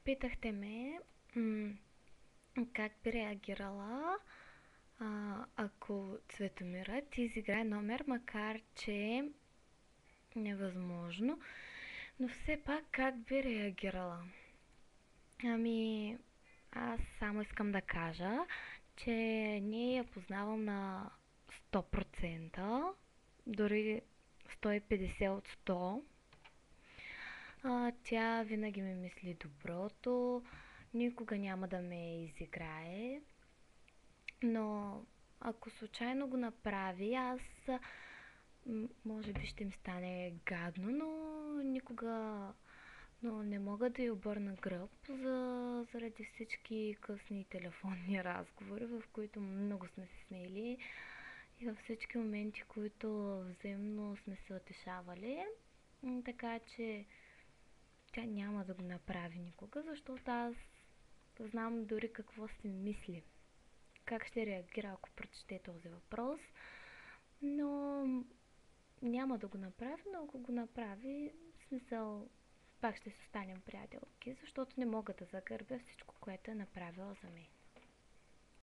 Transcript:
Питахте ме как би реагирала, ако Цветомирът изиграе номер, макар че е невъзможно, но все пак как би реагирала? Ами, аз само искам да кажа, че не я познавам на 100%, дори 150 от 100. Тя винаги ми мисли доброто, никога няма да ме изиграе, но ако случайно го направи, аз може би ще ми стане гадно, но никога но не мога да й обърна гръб заради всички късни телефонни разговори, в които много сме се смели и във всички моменти, които взаимно сме се утешавали. Така че тя няма да го направи никога, защото аз знам дори какво си мисли. Как ще реагира, ако прочете този въпрос. Но няма да го направи, но ако го направи, в смисъл, пак ще се останем приятелки, защото не мога да загърбя всичко, което е направила за мен.